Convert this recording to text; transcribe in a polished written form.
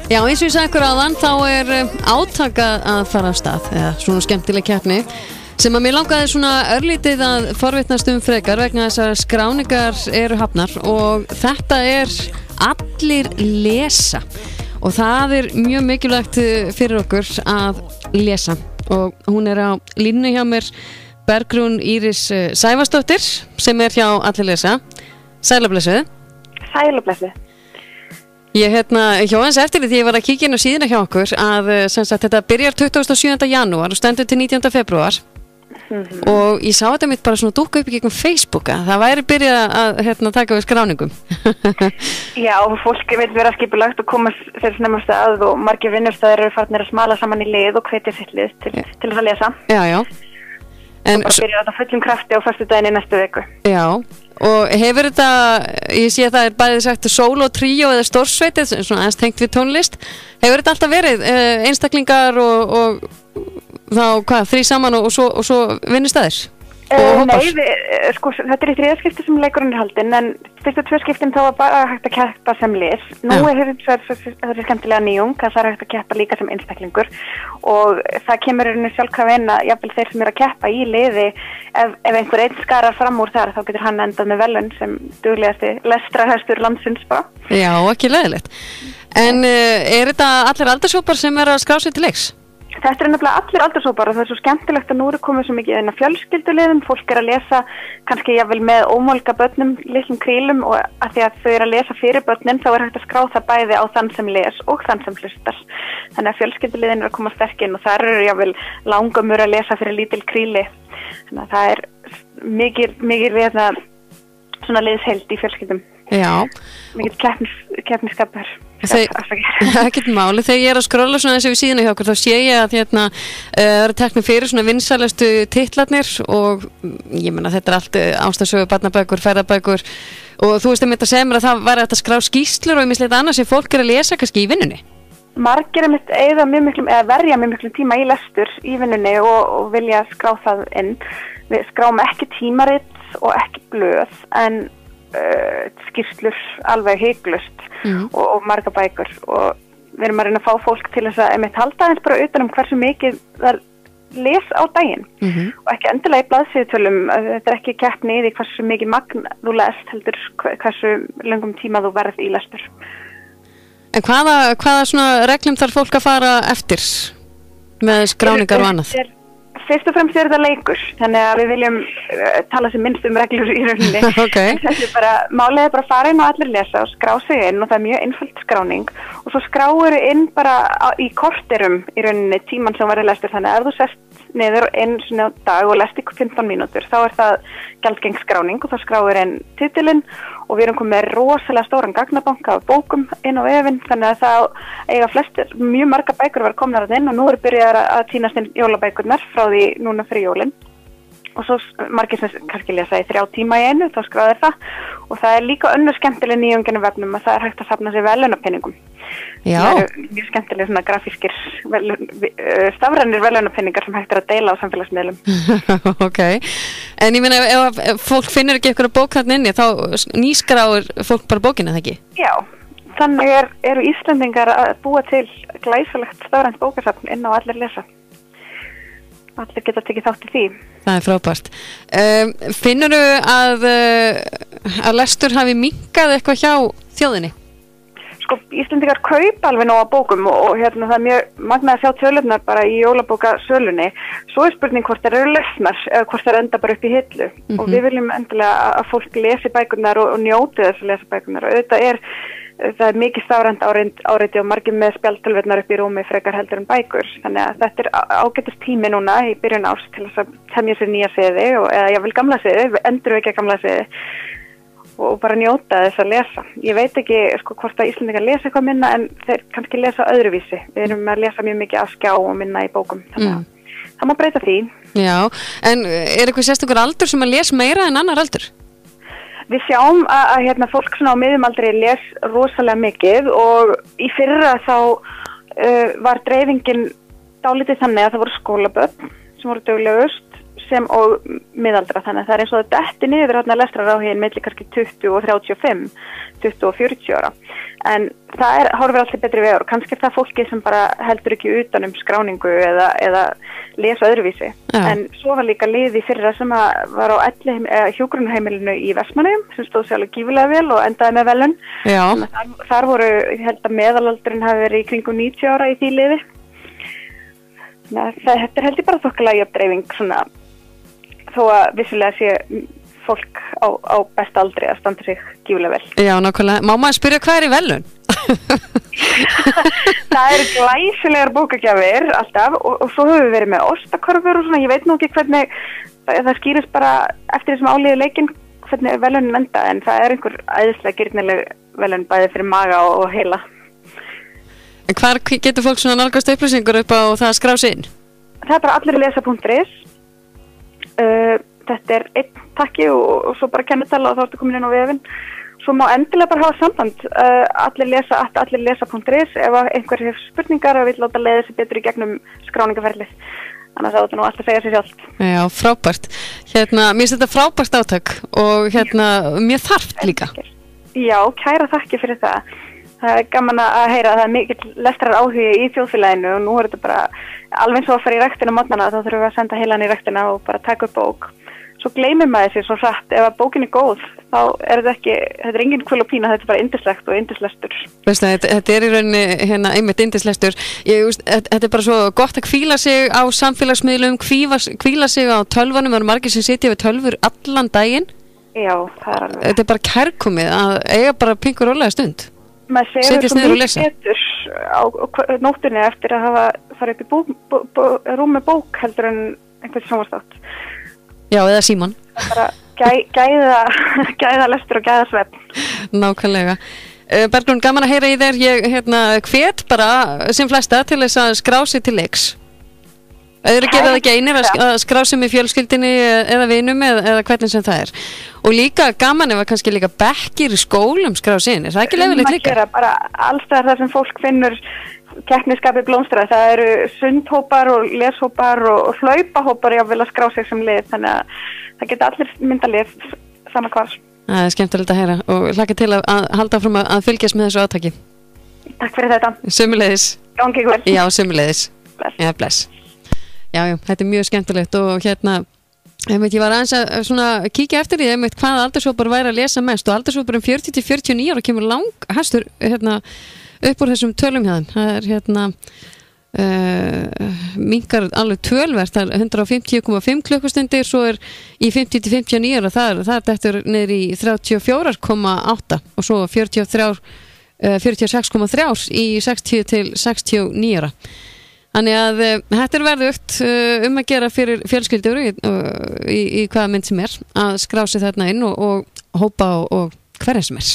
Já, eins og ég sagði ykkur áðan, þá átaka að fara af stað, eða svona skemmtileg keppni sem að mér langaði svona örlítið að forvitnast frekar vegna þess að skráningar eru hafnar og þetta allir lesa og það mjög mikilvægt fyrir okkur að lesa og hún á línu hjá mér Bergrún Íris Sævarsdóttir sem hjá Allir lesa. Sæl og blessuð. Sæl og blessuð. Ég hjá hans eftir því ég var að kíkja inn á síðuna hjá okkur að þetta byrjar 27. janúar og stendur til 19. februar og ég sá þetta mitt bara svona dúkka upp í gegnum Facebooka. Það væri byrjað að taka við skráningum. Já, fólk vil vera skipulagt og koma þeir snemast að og margir vinnustæðir eru farnir að smala saman í lið og hvetja sitt lið til að lesa. Já, já. En bara byrja þetta fullum krafti á föstudaginn í næstu viku. Já, og hefur þetta, ég sé að það bæðið sagt solo, tríó eða stórsveit, svona aðeins tengt við tónlist, hefur þetta alltaf verið einstaklingar og þá þrír saman og svo vinnustæðir? Nei, þetta í þriðja skipti sem leikurinn haldinn, en fyrstu 2 skiptin þá var bara hægt að keppa sem lið. Nú hefur þetta skemmtilega nýjung, að það hægt að keppa líka sem einstaklingur og það kemur sjálfkrafa inn að jafnvel þeir sem að keppa í liði, ef einhver einn skarar fram úr þar, þá getur hann endað með verðlaun sem duglegasti lestrarhestur landsins bara. Já, ekki leiðilegt. En þetta allir aldurshópar sem að skrá sig til leiks? Þetta nefnilega allir aldurshópar og það svo skemmtilegt að nú komið svo mikið inn á fjölskylduliðum, fólk að lesa kannski jafnvel með ómálga börnum, litlum krílum og að því að þau að lesa fyrir börnin þá hægt að skrá það bæði á þann sem les og þann sem hlustar. Þannig að fjölskylduliðin að koma sterk inn og þar eru jafnvel langamur að lesa fyrir lítil kríli. Þannig að það mikið svona liðsheild í fjölskyldum. Já. Mikið keppnisskapur. Ekkert máli, þegar ég að skrolla svona eins og við síðan hjá okkur þá sé ég að eru teknir fyrir svona vinsælustu titlarnir og ég meina þetta allt ástæðsögu, barnabækur, ferðabækur og þú veist að segja mér að það væri að skrá skýrslur og ýmislegt annað sem fólk að lesa kannski í vinnunni. Margir verja mjög miklum tíma í lestur í vinnunni og vilja skrá það inn. Við skráum ekki tímarit og ekki blöð en skýrslur alveg hygglust og marga bækur og við erum að reyna að fá fólk til þess að halda eins bara utan hversu mikið það les á daginn og ekki endilega í blaðsíðutölum, þetta ekki keppni í því hversu mikið magn þú lest heldur hversu löngum tíma þú verð í lestur. En hvaða svona reglum þarf fólk að fara eftir með skráningar og annað? Fyrst og fremst þetta leikur, þannig að við viljum tala sem minnst reglur í rauninni. Okay. Málið bara að fara inn og allir lesa og skrá sig inn og það mjög einföld skráning og svo skráur inn bara í korterum í rauninni tíman sem verður lestur, þannig að ef þú sest niður einu sinni á dag og lest í 15 mínútur þá það gjaldgeng skráning og þá skráur inn titilinn og við erum komið með rosalega stóran gagnabanka af bókum inn á vefinn, þannig að það eiga flestir, mjög marga bækur var komnar inn og nú byrjað að tínast inn jólabækurnar frá því núna fyrir jólin og svo margir sem kannski lesa í 3 tíma í einu, þá skráðir það og það líka önnur skemmtileg nýjungin á vefnum að það hægt að safna sér verðlaunapenningum. Já. Það eru mjög skemmtileg svona grafískir stafrænir verðlaunapenningar sem hægt að deila á samfélagsmiðlum. Ok, en ég meina ef fólk finnur ekki eitthvað bók þarna inni þá nýskráir fólk bara bókina, það ekki? Já, þannig eru Íslendingar að búa til glæsilegt stafrænt bókasafn inn á Allir lesa. Allir geta tekið þátt í því. Það frábært. Finnurðu að lestur hafi minnkað eitthvað hjá þjóðinni? Sko, Íslendingar kaupa alveg nóg af bókum og það mjög magnað að sjá tölurnar bara í jólabókasölunni. Svo spurning hvort þær eru lesnar eða hvort þær enda bara upp í hillu. Og við viljum endilega að fólk lesi bækurnar og njóti þess að lesa bækurnar og auðvitað það mikið stafrænt áreiti og margir með spjaldtölvurnar upp í rúmi frekar heldur en bækur. Þannig að þetta ágætis tími núna í byrjun árs til þess að temja sér nýja siði eða jafnvel gamla siði, endurvekja gamla siði og bara njóta þess að lesa. Ég veit ekki hvort að Íslendingar lesa eitthvað minna en þeir kannski lesa öðruvísi. Við erum að lesa mjög mikið af skjá og minna í bókum. Þannig að það má breyta því. Já, en eitthvað sérstakur aldur sem að les meira en annar aldur? Við sjáum að fólk svona á miðjumaldri les rosalega mikið og í fyrra þá var dreifingin dálítið þannig að það voru skólabörn sem voru duglegust sem og miðaldra, þannig að það eins og það detti niður hérna lestraráhuginn milli kannski 20 og 35, 20 og 40 ára. En það horfir alltaf betri vegur og kannski það fólki sem bara heldur ekki utan skráningu eða lesa öðruvísi. Ja. En svo var líka lið í fyrra sem var á hjúkrunarheimilinu í Vestmannaeyjum sem stóð sér alveg gífurlega vel og endaði með velun. Já. Þar voru, ég held að meðalaldurinn hafi verið í kringum 90 ára í því liði. Þetta held ég bara þokkalega jöfndreifing svona, þó að vissulega sé fólk á besta aldri að standa sig gífurlega vel. Já, nákvæmlega. Má maður spyrja hvað í velun? Það eru glæsilegar bókagjafir alltaf og svo höfum við verið með ostakorfur og svona, ég veit nú ekki hvernig, það skýrist bara eftir þessum álíðu leikinn hvernig velunin enda, en það einhver æðislega gyrnileg velun bæði fyrir maga og heila. En hvar getur fólk svona nálgast upplýsingur upp á það að skrá sig inn? Það er bara allirlesa.is. Þetta einn takki og svo bara kennitala og þá ertu komin inn á vefinn. Svo má endilega bara hafa samband allirlesa.is ef einhver hefur spurningar og vil láta leiða sig betur í gegnum skráningaferlið. Annars á þetta nú alltaf segja sér sjálft. Já, frábært. Mér finnst þetta frábært átak og mjög þarft líka. Já, kæra þakki fyrir það. Það er gaman að heyra að það mikill lestrar áhugi í þjóðfélaginu og nú þetta bara alveg eins og að fara í ræktina mótnana, þá þurfum við að senda heilan í ræktina og bara taka upp bók. Svo gleymir maður sér svo hratt, ef að bókin góð, þá þetta engin kvöl og pína, þetta bara yndislegt og yndislestur. Veistu, þetta í rauninni einmitt yndislestur. Þetta bara svo gott að hvíla sig á samfélagsmiðlum, hvíla sig á tölvunum, það eru margir sem sitja við tölvur allan daginn. Já, það alveg. Þetta bara kærkomið að eiga bara pinkur rólega stund. Maður segir svo mjög betur á nóttunni eftir að hafa farið upp í rúm með bók heldur en einhvers sjónvarpsþátt. Já, eða síman. Það bara gæða lestur og gæða svefn. Nákvæmlega. Bergrún, gaman að heyra í þér. Ég hvet bara sem flesta til þess að skrá sig til leiks. Öðru gera það ekki einir að skrá sig með fjölskyldinni eða vinum eða hvernig sem það er. Og líka gaman ef að kannski líka bekkir í skólum skrá sig inn. Er það ekki lefilegt líka? Það bara allstaðar þar sem fólk finnur keppnisskapi blómstra. Það eru sundhópar og leshópar og hlaupahópar jáfnvel að skrá sig sem lið. Þannig að það geta allir myndalið sama hvar. Það er skemmtilegt að heyra og hlakka til að halda fram að fylgjast með þessu átaki. Takk fyrir þetta. Sömuleiðis. Gangi vel. Já, sömuleiðis. Bless. Já, bless. Já, þetta er mjög skemmtilegt og ég var aðeins að svona kíkja eftir því hvaða aldurshópar væri að lesa mest og aldurshópar 40 til 49 ára kemur langhæstur upp úr þessum tölum hérna. Það er minnkar alveg tölvert, það er 150,5 klukkustundir, svo er í 50 til 59 ára það er dettur niður í 34,8 og svo 46,3 í 60 til 69 ára. Þannig að þetta er verðugt að gera fyrir fjölskyldur í hvaða mynd sem er að skrá sig þarna inn og hópa og hverja sem er.